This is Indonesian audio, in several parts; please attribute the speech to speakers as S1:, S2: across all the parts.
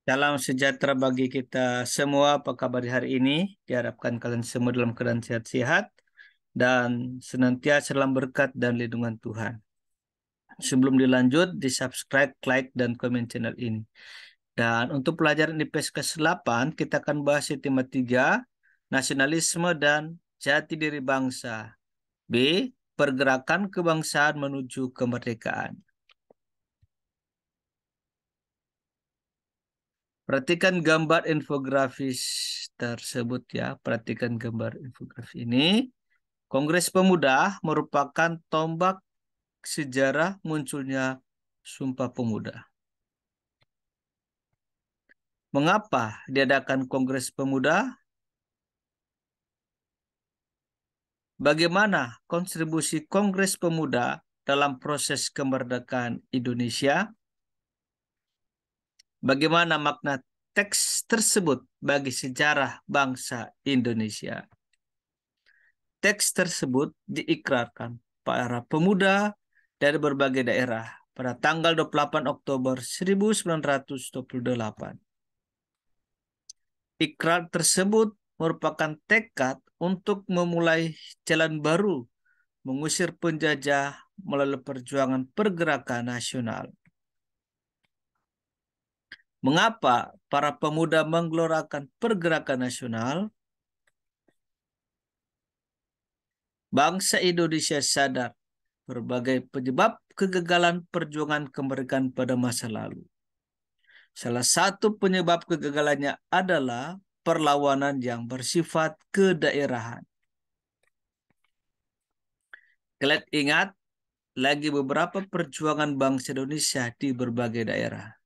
S1: Salam sejahtera bagi kita semua. Apa kabar di hari ini? Diharapkan kalian semua dalam keadaan sehat-sehat dan senantiasa dalam berkat dan lindungan Tuhan. Sebelum dilanjut, di-subscribe, like, dan komen channel ini. Dan untuk pelajaran IPS ke-8, kita akan bahas tema 3, nasionalisme dan jati diri bangsa. B, pergerakan kebangsaan menuju kemerdekaan. Perhatikan gambar infografis tersebut ya. Perhatikan gambar infografis ini. Kongres Pemuda merupakan tombak sejarah munculnya Sumpah Pemuda. Mengapa diadakan Kongres Pemuda? Bagaimana kontribusi Kongres Pemuda dalam proses kemerdekaan Indonesia? Bagaimana makna teks tersebut bagi sejarah bangsa Indonesia? Teks tersebut diikrarkan para pemuda dari berbagai daerah pada tanggal 28 Oktober 1928. Ikrar tersebut merupakan tekad untuk memulai jalan baru, mengusir penjajah melalui perjuangan pergerakan nasional. Mengapa para pemuda menggelorakan pergerakan nasional? Bangsa Indonesia sadar berbagai penyebab kegagalan perjuangan kemerdekaan pada masa lalu. Salah satu penyebab kegagalannya adalah perlawanan yang bersifat kedaerahan. Kalian ingat lagi beberapa perjuangan bangsa Indonesia di berbagai daerah.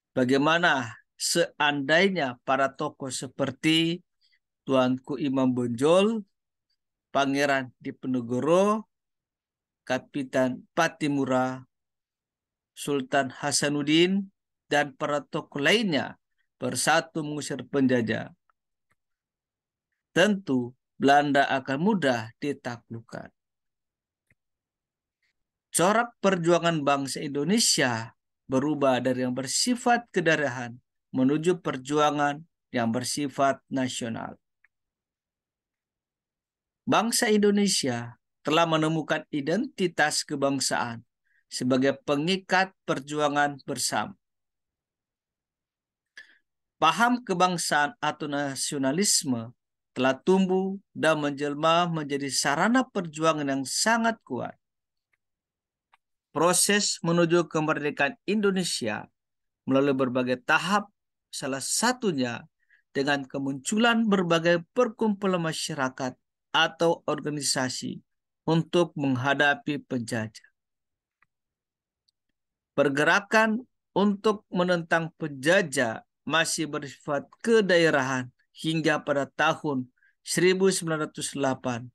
S1: Bagaimana seandainya para tokoh seperti Tuanku Imam Bonjol, Pangeran Diponegoro, Kapitan Patimura, Sultan Hasanuddin, dan para tokoh lainnya bersatu mengusir penjajah. Tentu Belanda akan mudah ditaklukkan. Corak perjuangan bangsa Indonesia berubah dari yang bersifat kedaerahan menuju perjuangan yang bersifat nasional. Bangsa Indonesia telah menemukan identitas kebangsaan sebagai pengikat perjuangan bersama. Paham kebangsaan atau nasionalisme telah tumbuh dan menjelma menjadi sarana perjuangan yang sangat kuat. Proses menuju kemerdekaan Indonesia melalui berbagai tahap, salah satunya dengan kemunculan berbagai perkumpulan masyarakat atau organisasi untuk menghadapi penjajah. Pergerakan untuk menentang penjajah masih bersifat kedaerahan hingga pada tahun 1908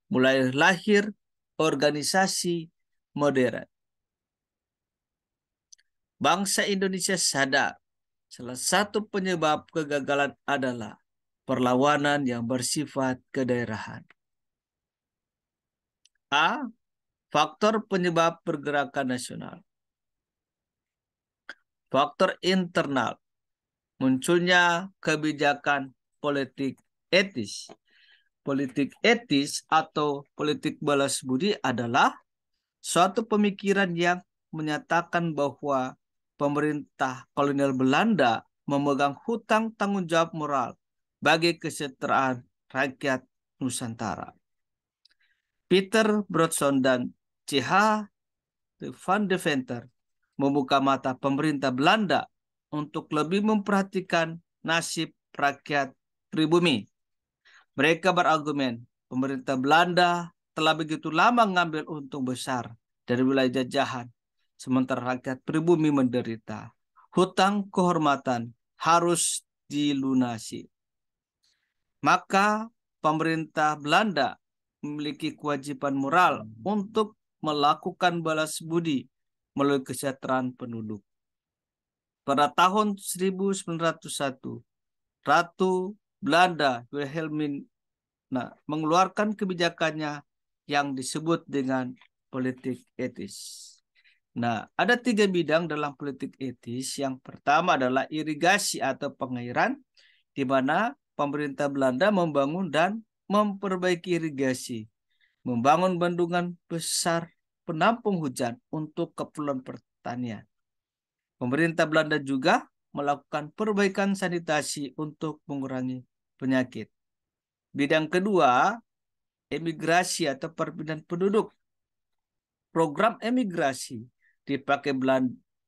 S1: mulai lahir organisasi modern. Bangsa Indonesia sadar salah satu penyebab kegagalan adalah perlawanan yang bersifat kedaerahan. A. Faktor penyebab pergerakan nasional. Faktor internal, munculnya kebijakan politik etis. Politik etis atau politik balas budi adalah suatu pemikiran yang menyatakan bahwa pemerintah kolonial Belanda memegang hutang tanggung jawab moral bagi kesejahteraan rakyat Nusantara. Peter Brodson dan C.H. van Deventer membuka mata pemerintah Belanda untuk lebih memperhatikan nasib rakyat pribumi. Mereka berargumen, pemerintah Belanda telah begitu lama mengambil untung besar dari wilayah jajahan, sementara rakyat pribumi menderita. Hutang kehormatan harus dilunasi. Maka pemerintah Belanda memiliki kewajiban moral untuk melakukan balas budi melalui kesejahteraan penduduk. Pada tahun 1901, Ratu Belanda Wilhelmina mengeluarkan kebijakannya yang disebut dengan politik etis. Nah, ada 3 bidang dalam politik etis. Yang pertama adalah irigasi atau pengairan, di mana pemerintah Belanda membangun dan memperbaiki irigasi, membangun bendungan besar penampung hujan untuk keperluan pertanian. Pemerintah Belanda juga melakukan perbaikan sanitasi untuk mengurangi penyakit. Bidang kedua, emigrasi atau perpindahan penduduk. Program emigrasi dipakai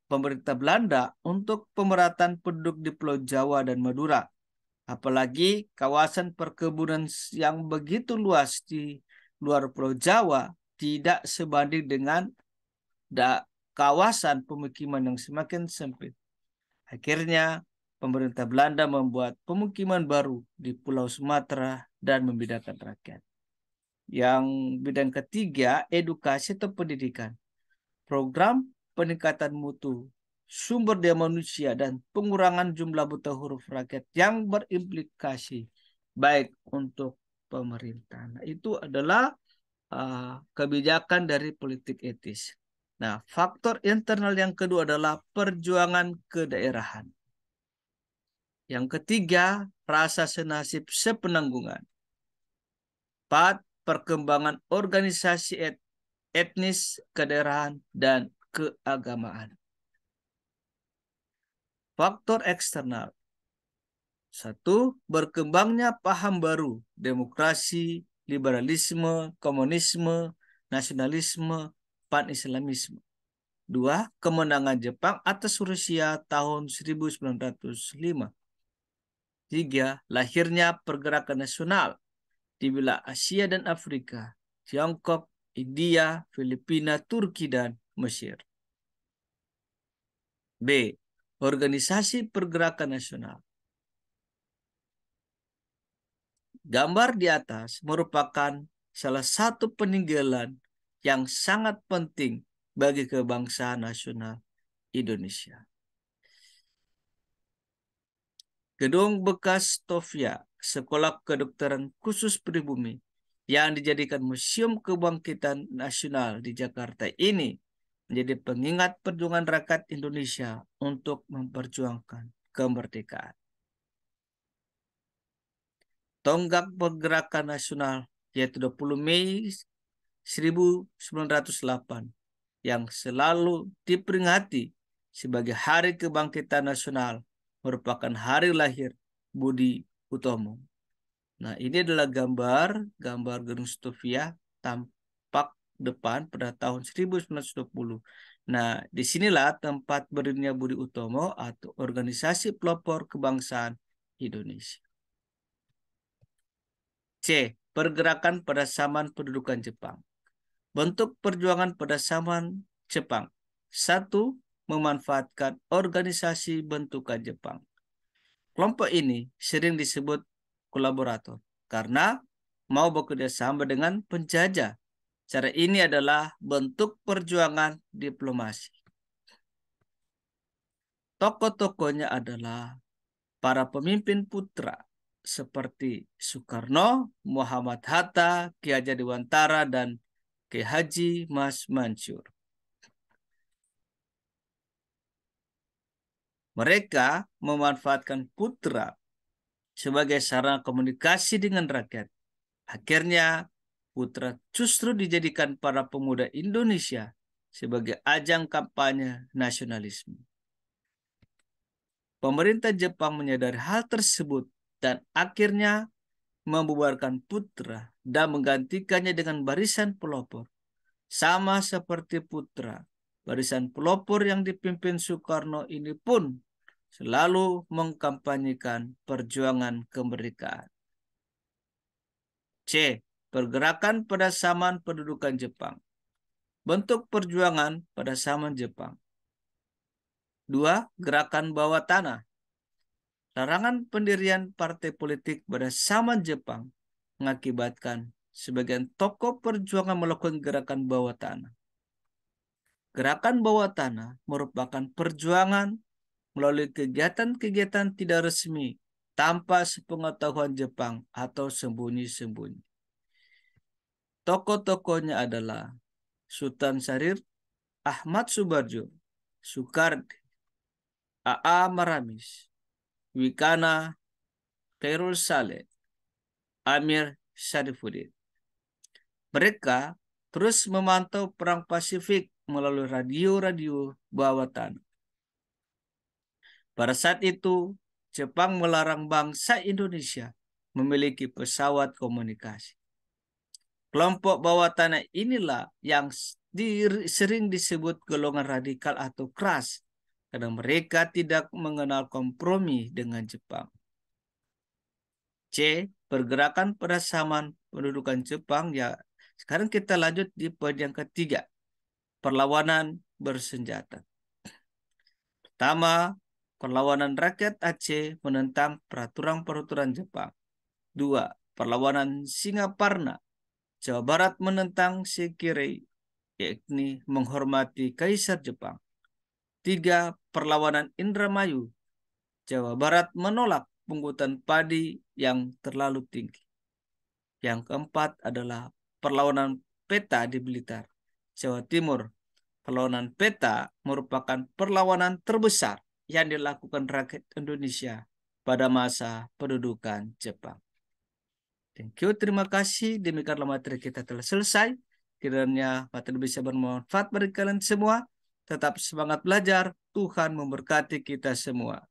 S1: pemerintah Belanda untuk pemerataan penduduk di Pulau Jawa dan Madura. Apalagi kawasan perkebunan yang begitu luas di luar Pulau Jawa tidak sebanding dengan kawasan pemukiman yang semakin sempit. Akhirnya, pemerintah Belanda membuat pemukiman baru di Pulau Sumatera dan membedakan rakyat. Yang bidang ketiga, edukasi atau pendidikan. Program peningkatan mutu, sumber daya manusia, dan pengurangan jumlah buta huruf rakyat yang berimplikasi baik untuk pemerintah. Nah, itu adalah kebijakan dari politik etis. Nah, faktor internal yang kedua adalah perjuangan kedaerahan. Yang ketiga, rasa senasib sepenanggungan. 4. Perkembangan organisasi etnis, kedaerahan, dan keagamaan. Faktor eksternal. 1. Berkembangnya paham baru, demokrasi, liberalisme, komunisme, nasionalisme, pan-islamisme. 2. Kemenangan Jepang atas Rusia tahun 1905. 3. Lahirnya pergerakan nasional di wilayah Asia dan Afrika, Tiongkok, India, Filipina, Turki, dan Mesir. B. Organisasi pergerakan nasional. Gambar di atas merupakan salah satu peninggalan yang sangat penting bagi kebangsaan nasional Indonesia. Gedung bekas Stovia, Sekolah Kedokteran Khusus Pribumi, yang dijadikan Museum Kebangkitan Nasional di Jakarta ini menjadi pengingat perjuangan rakyat Indonesia untuk memperjuangkan kemerdekaan. Tonggak Pergerakan Nasional, yaitu 20 Mei 1908, yang selalu diperingati sebagai Hari Kebangkitan Nasional, merupakan hari lahir Budi Utomo. Nah, ini adalah gambar Gedung Stovia tampak depan pada tahun 1920. Nah, disinilah tempat berdirinya Budi Utomo atau Organisasi Pelopor Kebangsaan Indonesia. C. Pergerakan pada zaman pendudukan Jepang. Bentuk perjuangan pada zaman Jepang. 1. Memanfaatkan organisasi bentukan Jepang. Kelompok ini sering disebut kolaborator karena mau bekerja sama dengan penjajah. Cara ini adalah bentuk perjuangan diplomasi. Tokoh-tokohnya adalah para pemimpin putra seperti Soekarno, Muhammad Hatta, Ki Hajar Dewantara, dan Ki Haji Mas Mansur. Mereka memanfaatkan putra sebagai sarana komunikasi dengan rakyat. Akhirnya, putra justru dijadikan para pemuda Indonesia sebagai ajang kampanye nasionalisme. Pemerintah Jepang menyadari hal tersebut dan akhirnya membubarkan putra dan menggantikannya dengan barisan pelopor. Sama seperti putra, barisan pelopor yang dipimpin Soekarno ini pun selalu mengkampanyekan perjuangan kemerdekaan. C. Pergerakan pada zaman pendudukan Jepang. Bentuk perjuangan pada zaman Jepang. 2. Gerakan bawah tanah. Larangan pendirian partai politik pada zaman Jepang mengakibatkan sebagian tokoh perjuangan melakukan gerakan bawah tanah. Gerakan bawah tanah merupakan perjuangan melalui kegiatan-kegiatan tidak resmi tanpa sepengetahuan Jepang atau sembunyi-sembunyi. Tokoh-tokohnya adalah Sultan Syahrir, Ahmad Subarjo, Soekardi, A.A. Maramis, Wikana Khairul Saleh, Amir Syarifuddin. Mereka terus memantau perang Pasifik melalui radio-radio bawah tanah. Pada saat itu, Jepang melarang bangsa Indonesia memiliki pesawat komunikasi. Kelompok bawah tanah inilah yang sering disebut golongan radikal atau keras karena mereka tidak mengenal kompromi dengan Jepang. C. Pergerakan pada zaman pendudukan Jepang. Ya, sekarang kita lanjut di poin yang ketiga. Perlawanan bersenjata. Pertama, perlawanan rakyat Aceh menentang peraturan-peraturan Jepang. 2. Perlawanan Singaparna, Jawa Barat menentang Sekirei, yakni menghormati Kaisar Jepang. 3. Perlawanan Indramayu, Jawa Barat menolak pungutan padi yang terlalu tinggi. Yang keempat adalah perlawanan Peta di Blitar, Jawa Timur. Perlawanan Peta merupakan perlawanan terbesar yang dilakukan rakyat Indonesia pada masa pendudukan Jepang. Thank you, terima kasih. Demikianlah materi kita telah selesai. Kiranya materi bisa bermanfaat bagi kalian semua. Tetap semangat belajar. Tuhan memberkati kita semua.